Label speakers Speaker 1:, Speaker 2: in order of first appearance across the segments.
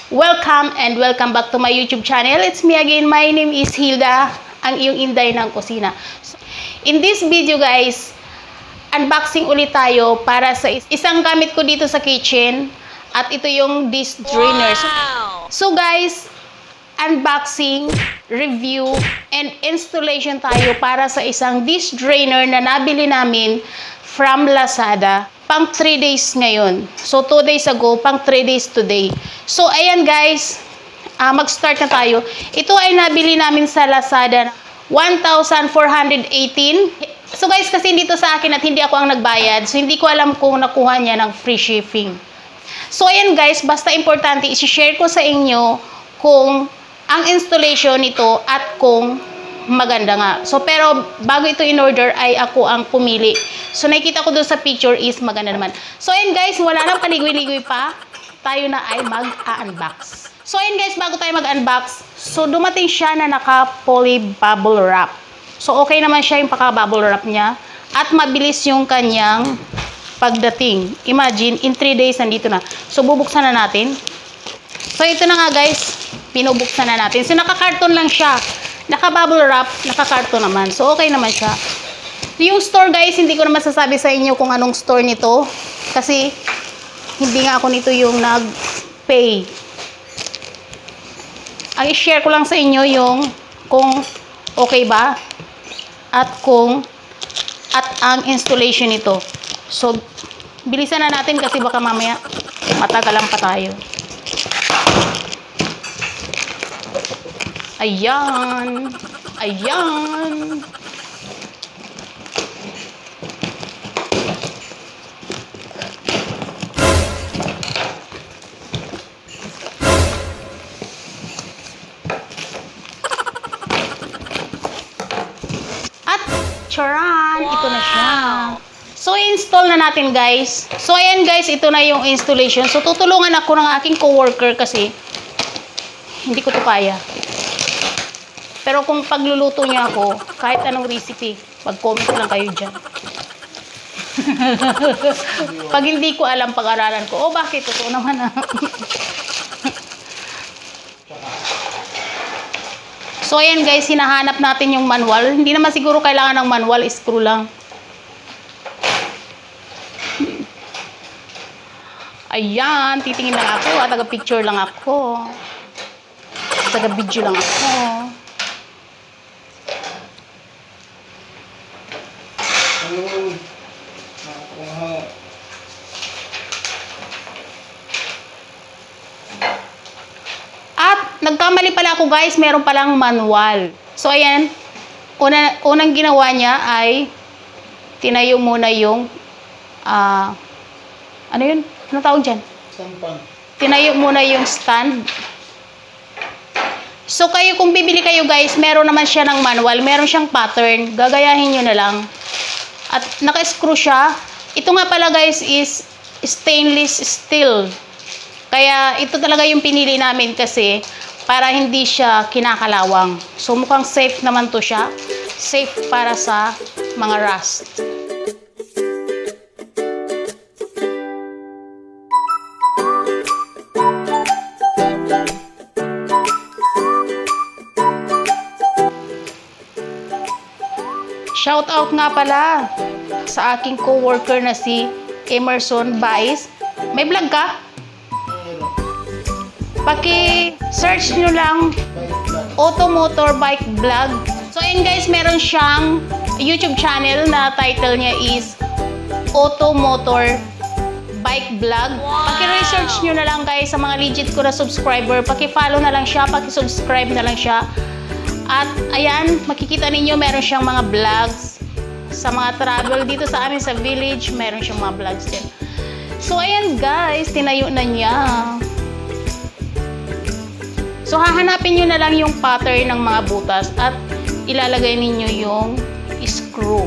Speaker 1: Welcome and welcome back to my YouTube channel. It's me again. My name is Hilda, ang iyong inday ng kusina. In this video guys, unboxing ulit tayo para sa isang gamit ko dito sa kitchen. At ito yung dish drainer. So guys, unboxing, review, and installation tayo para sa isang dish drainer na nabili namin from Lazada. Pang 3 days ngayon. So 2 days ago, pang 3 days today. So ayan guys, mag-start na tayo. Ito ay nabili namin sa Lazada, 1,418. So guys, kasi dito sa akin at hindi ako ang nagbayad, so hindi ko alam kung nakuha niya ng free shipping. So ayan guys, basta importante, i-share ko sa inyo kung ang installation nito at kung maganda nga. So pero bago ito in order ay ako ang pumili. So nakikita ko doon sa picture is maganda naman. So ayan guys, wala nang paligoy-ligoy pa. Tayo na ay mag-unbox. So ayan guys, bago tayo mag-unbox, so dumating siya na naka-poly bubble wrap. So okay naman siya yung paka-bubble wrap niya at mabilis yung kanyang pagdating. Imagine, in 3 days nandito na. So bubuksan na natin. So ito na nga guys, pinubuksan na natin. So naka-carton lang siya. Naka-bubble wrap, naka-carton naman. So okay naman siya. Yung store guys, hindi ko na masasabi sa inyo kung anong store nito. Kasi hindi nga ako nito yung nag-pay. Ang i-share ko lang sa inyo yung kung okay ba at ang installation nito. So bilisan na natin kasi baka mamaya matagalan pa tayo. Ayan. Ayan. At charan, ito na siya. So install na natin guys. So ayan guys, ito na yung installation. So tutulungan ako ng aking coworker kasi hindi ko to kaya. Pero kung pagluluto niya ako, kahit anong recipe, mag-comment lang kayo dyan. Pag hindi ko alam, pag-aralan ko, oh bakit? Totoo naman. So ayan guys, hinahanap natin yung manual. Hindi naman siguro kailangan ng manual, screw lang. Ayan, titingin lang ako at taga-picture lang ako. Taga-video lang ako. At nagkamali pala ako guys, meron palang manual. So ayan, unang ginawa niya ay tinayo muna yung ano yun? Ano tawag dyan? Tinayo muna yung stand. So kayo, kung bibili kayo guys, meron naman siya ng manual, meron siyang pattern, gagayahin nyo na lang. At naka-screw siya. Ito nga pala guys is stainless steel. Kaya ito talaga yung pinili namin kasi para hindi siya kinakalawang. So mukhang safe naman to siya. Safe para sa mga rust. Shout out nga pala sa aking co-worker na si Emerson Baez. May vlog ka? Paki-search nyo lang Automotor Bike Vlog. So ayun guys, meron siyang YouTube channel na title niya is Automotor Bike Vlog. Paki-research nyo na lang guys sa mga legit ko na subscriber. Paki-follow na lang siya, paki-subscribe na lang siya. At ayan, makikita ninyo meron siyang mga vlogs sa mga travel dito sa amin sa village. Meron siyang mga vlogs din. So ayan guys, tinayo na niya. So hahanapin nyo na lang yung pattern ng mga butas at ilalagay ninyo yung screw.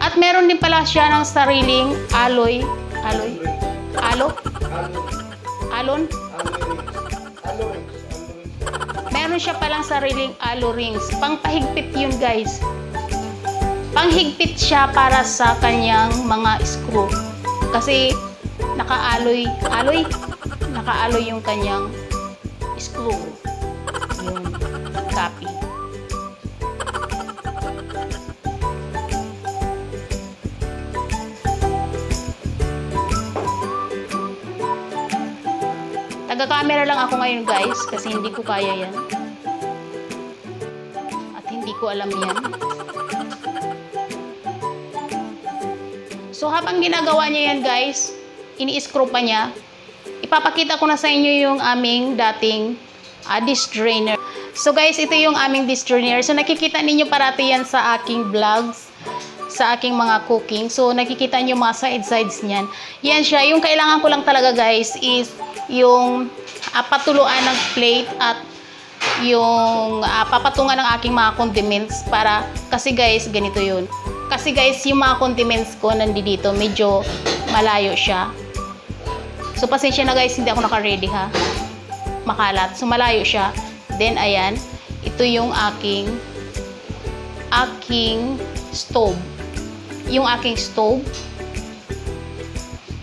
Speaker 1: At meron din pala siya ng sariling alloy. Alon? Meron siya palang sariling alloy rings. Pangpahigpit yun guys. Panghigpit siya para sa kanyang mga screw. Kasi nakaaloy yung kanyang screw. Yung copy. Taga-camera lang ako ngayon guys kasi hindi ko kaya yan. At hindi ko alam yan. So habang ginagawa niya yan guys, ini-screw pa niya. Ipapakita ko na sa inyo yung aming dating disc drainer. So guys, ito yung aming disc drainer. So nakikita ninyo parati yan sa aking vlogs, sa aking mga cooking. So nakikita niyo mga sides niyan. Yan siya. Yung kailangan ko lang talaga guys is yung patuluan ng plate at yung papatungan ng aking mga condiments para, kasi guys, ganito yun. Kasi guys, yung mga condiments ko nandito, medyo malayo siya. So pasensya na guys, hindi ako naka-ready ha. Makalat. So malayo siya. Then ayan, ito yung aking stove. Yung aking stove,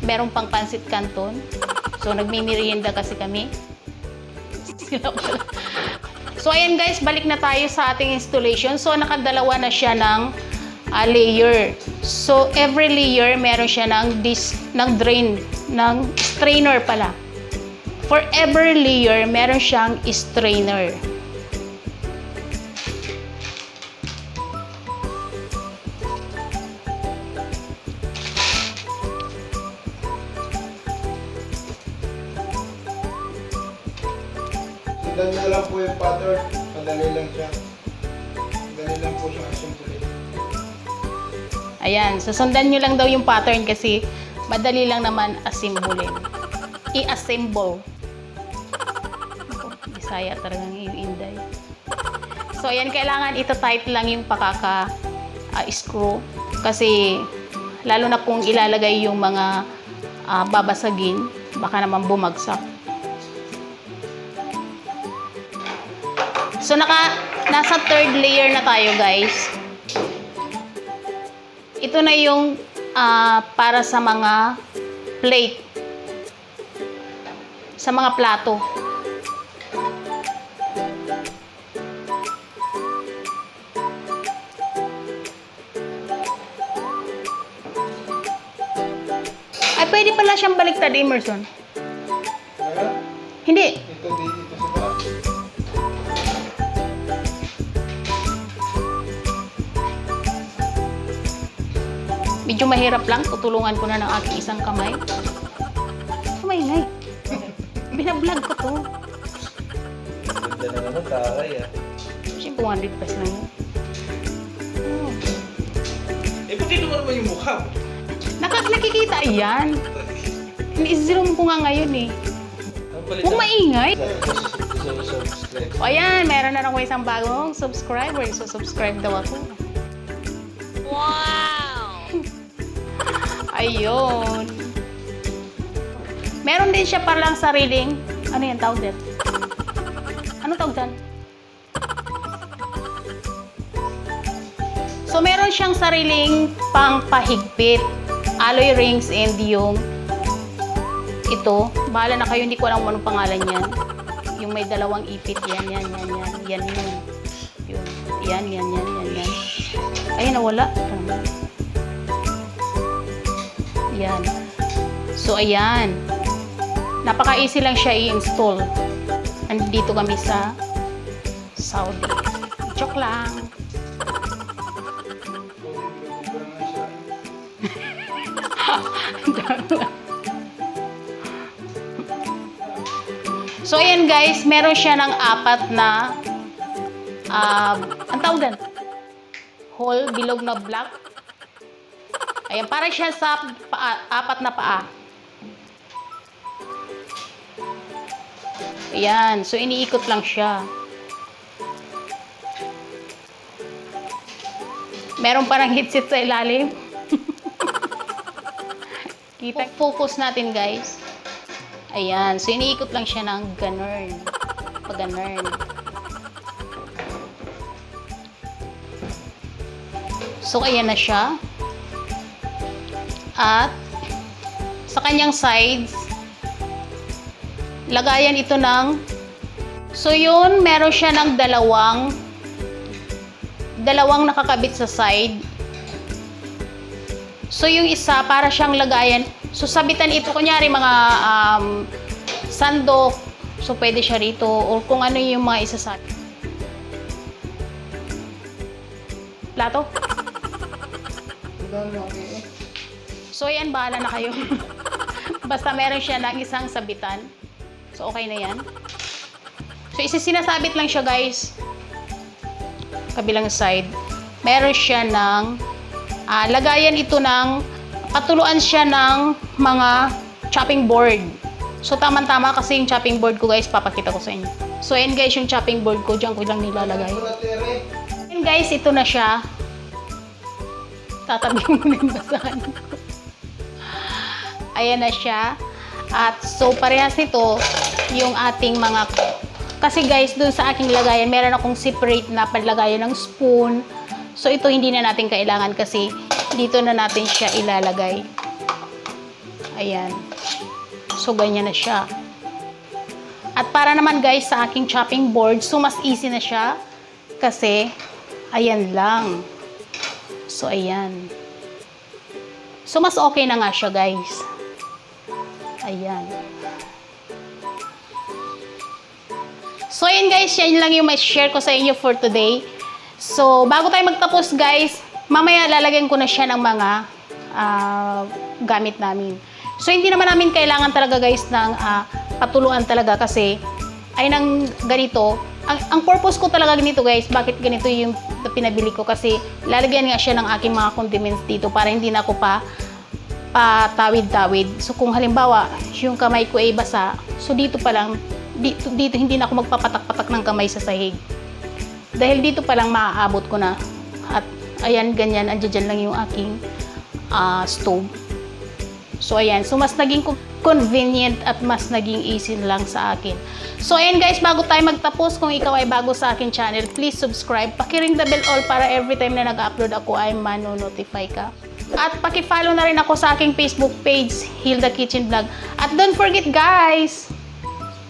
Speaker 1: merong pang pansit canton. So nagmimerienda kasi kami. So ayan guys, balik na tayo sa ating installation. So nakadalawa na siya ng layer. So every layer meron siya ng strainer pala. For every layer meron siyang strainer.
Speaker 2: Sundan na lang po yung pattern. Madali lang siya. Madali lang po siya assemble.
Speaker 1: Ayan, susundan nyo lang daw yung pattern kasi madali lang naman assemble. I-assemble. Bisaya talagang yung Inday. So ayan, kailangan ita-tight lang yung screw kasi lalo na kung ilalagay yung mga babasagin, baka naman bumagsak. So nasa third layer na tayo guys. Ito na yung para sa mga plate. Sa mga plato. Ay, pwede pala siyang baliktad, Emerson.
Speaker 2: Kaya,
Speaker 1: Hindi.
Speaker 2: ito sa taas.
Speaker 1: Medyo mahirap lang. Tutulungan ko na ng aking isang kamay. Kamay. Binablog ko to.
Speaker 2: Ganda na naman, taray ah.
Speaker 1: Siyempre, 200 pesos lang yun. Oh.
Speaker 2: Eh, bakit naman naman yung mukha mo?
Speaker 1: Nakikita yan. I-zoom ko nga ngayon eh. Huwag maingay.
Speaker 2: Subscribe.
Speaker 1: O ayan, meron na ako isang bagong subscriber. So, subscribe daw ako. Wow! Ayun. Meron din siya palang sariling, ano yan tawag din? Ano tawag din? So, meron siyang sariling pangpahigpit. Alloy rings and yung ito. Bahala na kayo, hindi ko alam kung anong pangalan yan. Yung may dalawang ipit. Yan. Yan. Ay, nawala. Yan. So, ayan. Napaka-easy lang siya i-install. Andito kami sa Saudi. Joke lang. So, ayan guys, meron siya ng apat na ang tawag din? Hole, bilog na black. Ayan, para siya sa apat na paa. Ayan, so iniikot lang siya. Meron parang headset sa ilalim. Kita, focus natin guys. Ayan, so iniikot lang siya ng ganun. Pag ganun. So, ayan na siya. At, sa kanyang sides, lagayan ito ng, so yun, meron siya ng dalawang nakakabit sa side. So, yung isa, para siyang lagayan, so sabitan ito, kunyari mga sandok, so pwede siya rito, or kung ano yung mga isasabit. Plato? So, yan, bahala na kayo. Basta meron siya ng isang sabitan. So, okay na yan. So, sinasabit lang siya, guys. Kabilang side. Meron siya ng, lagayan ito ng, patuluan siya ng mga chopping board. So, tama-tama kasi yung chopping board ko, guys, papakita ko sa inyo. So, yan, guys, yung chopping board ko. Diyan ko lang nilalagay. And guys, ito na siya. Tatabi mo na yung basahan ko. Ayan na siya. At so, parehas nito yung ating mga... Kasi guys, dun sa aking lagayan, meron akong separate na paglagayan ng spoon. So, ito hindi na natin kailangan kasi dito na natin siya ilalagay. Ayan. So, ganyan na siya. At para naman guys, sa aking chopping board, so mas easy na siya. Kasi, ayan lang. So, ayan. So, mas okay na nga siya, guys. Ayan. So, ayan guys, yan lang yung may share ko sa inyo for today. So, bago tayo magtapos, guys, mamaya lalagyan ko na siya ng mga gamit namin. So, hindi naman namin kailangan talaga, guys, ng patuluan talaga kasi ay nang ganito. Ang purpose ko talaga ganito, guys, bakit ganito yung pinabili ko kasi lalagyan nga siya ng aking mga condiments dito para hindi na ako patawid-tawid. So, kung halimbawa, yung kamay ko ay basa, so dito pa lang, dito hindi na ako magpapatak-patak ng kamay sa sahig. Dahil dito pa lang maaabot ko na. At, ayan, ganyan, andyan lang yung aking stove. So, ayan. So, mas naging convenient at mas naging easy lang sa akin. So, ayan guys, bago tayo magtapos, kung ikaw ay bago sa akin channel, please subscribe. Pakiring the bell all para every time na nag-upload ako ay mano-notify ka. At paki-follow na rin ako sa aking Facebook page, Hilda Kitchen Vlog. At don't forget guys,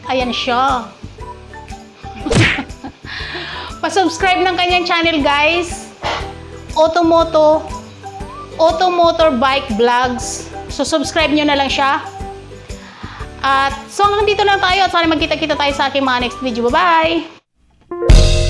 Speaker 1: ayan siya. Pa-subscribe ng kanyang channel guys, Automotor Bike Vlogs. So, subscribe nyo na lang siya. At so hanggang dito lang tayo at sana magkita-kita tayo sa aking mga next video. Bye-bye!